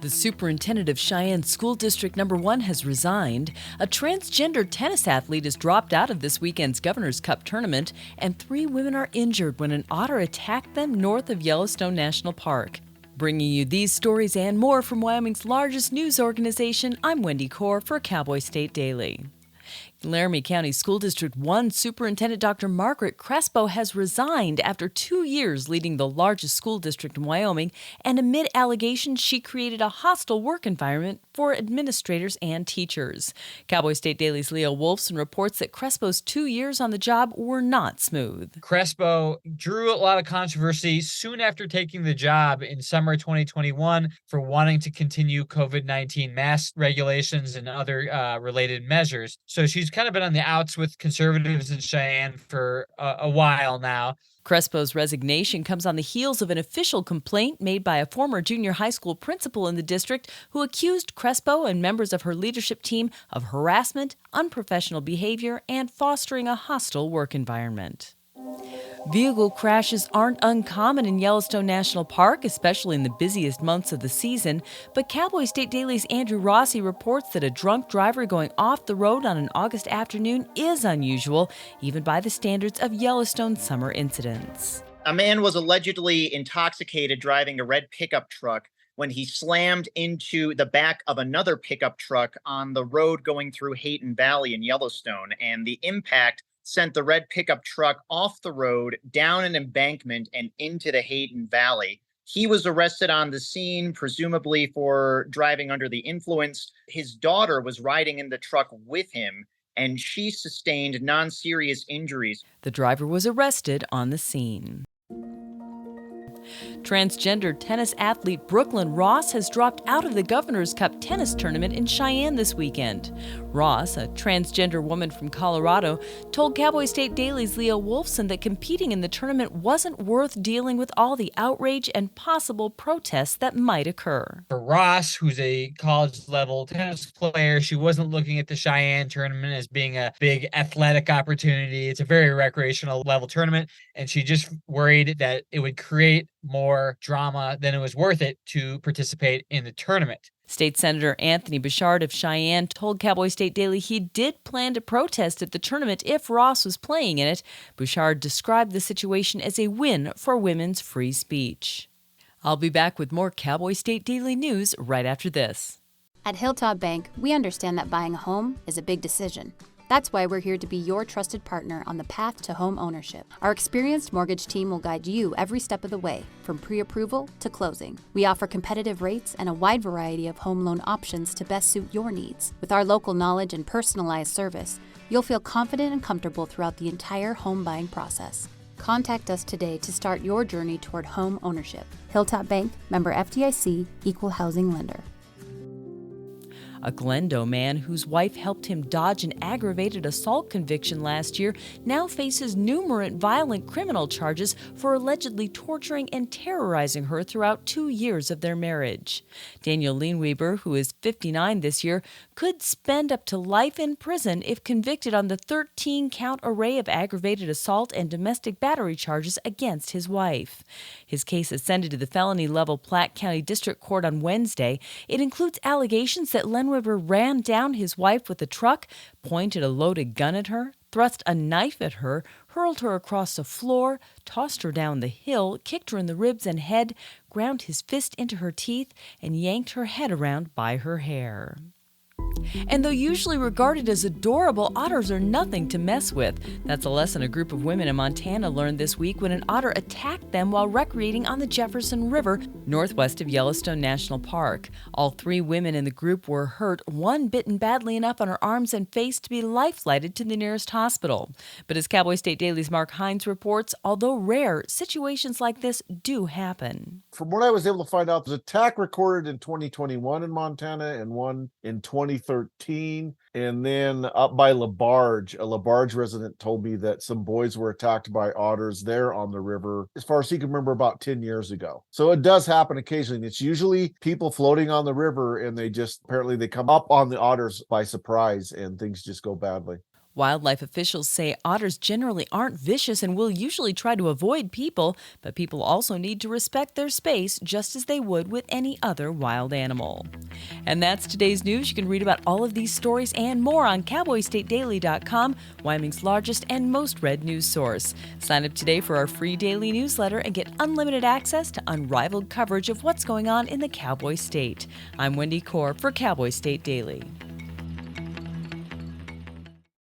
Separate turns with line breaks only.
The superintendent of Cheyenne School District Number 1 has resigned. A transgender tennis athlete has dropped out of this weekend's Governor's Cup tournament, and 3 women are injured when an otter attacked them north of Yellowstone National Park. Bringing you these stories and more from Wyoming's largest news organization, I'm Wendy Kaur for Cowboy State Daily. Laramie County School District 1 Superintendent Dr. Margaret Crespo has resigned after 2 years leading the largest school district in Wyoming, and amid allegations she created a hostile work environment for administrators and teachers. Cowboy State Daily's Leo Wolfson reports that Crespo's 2 years on the job were not smooth.
Crespo drew a lot of controversy soon after taking the job in summer 2021 for wanting to continue COVID-19 mask regulations and other related measures. So she's kind of been on the outs with conservatives in Cheyenne for a while now.
Crespo's resignation comes on the heels of an official complaint made by a former junior high school principal in the district who accused Crespo and members of her leadership team of harassment, unprofessional behavior, and fostering a hostile work environment. Vehicle crashes aren't uncommon in Yellowstone National Park, especially in the busiest months of the season, but Cowboy State Daily's Andrew Rossi reports that a drunk driver going off the road on an August afternoon is unusual, even by the standards of Yellowstone summer incidents.
A man was allegedly intoxicated driving a red pickup truck when he slammed into the back of another pickup truck on the road going through Hayton Valley in Yellowstone, and the impact sent the red pickup truck off the road, down an embankment, and into the Hayton Valley. He was arrested on the scene, presumably for driving under the influence. His daughter was riding in the truck with him, and she sustained non-serious injuries.
The driver was arrested on the scene. Transgender tennis athlete Brooklyn Ross has dropped out of the Governor's Cup tennis tournament in Cheyenne this weekend. Ross, a transgender woman from Colorado, told Cowboy State Daily's Leo Wolfson that competing in the tournament wasn't worth dealing with all the outrage and possible protests that might occur.
For Ross, who's a college-level tennis player, she wasn't looking at the Cheyenne tournament as being a big athletic opportunity. It's a very recreational level tournament, and she just worried that it would create more drama than it was worth it to participate in the tournament.
State Senator Anthony Bouchard of Cheyenne told Cowboy State Daily he did plan to protest at the tournament if Ross was playing in it. Bouchard described the situation as a win for women's free speech. I'll be back with more Cowboy State Daily news right after this.
At Hilltop Bank, we understand that buying a home is a big decision. That's why we're here to be your trusted partner on the path to home ownership. Our experienced mortgage team will guide you every step of the way, from pre-approval to closing. We offer competitive rates and a wide variety of home loan options to best suit your needs. With our local knowledge and personalized service, you'll feel confident and comfortable throughout the entire home buying process. Contact us today to start your journey toward home ownership. Hilltop Bank, member FDIC, equal housing lender.
A Glendo man whose wife helped him dodge an aggravated assault conviction last year now faces numerous violent criminal charges for allegedly torturing and terrorizing her throughout 2 years of their marriage. Daniel Leanweber, who is 59 this year, could spend up to life in prison if convicted on the 13-count array of aggravated assault and domestic battery charges against his wife. His case ascended to the felony-level Platte County District Court on Wednesday. It includes allegations that Leanweber ran down his wife with a truck, pointed a loaded gun at her, thrust a knife at her, hurled her across the floor, tossed her down the hill, kicked her in the ribs and head, ground his fist into her teeth, and yanked her head around by her hair. And though usually regarded as adorable, otters are nothing to mess with. That's a lesson a group of women in Montana learned this week when an otter attacked them while recreating on the Jefferson River, northwest of Yellowstone National Park. All 3 women in the group were hurt, one bitten badly enough on her arms and face to be life-flighted to the nearest hospital. But as Cowboy State Daily's Mark Hines reports, although rare, situations like this do happen.
From what I was able to find out, there's an attack recorded in 2021 in Montana and one in 2013. And then up by LaBarge, a LaBarge resident told me that some boys were attacked by otters there on the river, as far as he can remember, about 10 years ago. So it does happen occasionally. It's usually people floating on the river, and apparently they come up on the otters by surprise and things just go badly.
Wildlife officials say otters generally aren't vicious and will usually try to avoid people, but people also need to respect their space just as they would with any other wild animal. And that's today's news. You can read about all of these stories and more on CowboyStateDaily.com, Wyoming's largest and most read news source. Sign up today for our free daily newsletter and get unlimited access to unrivaled coverage of what's going on in the Cowboy State. I'm Wendy Core for Cowboy State Daily.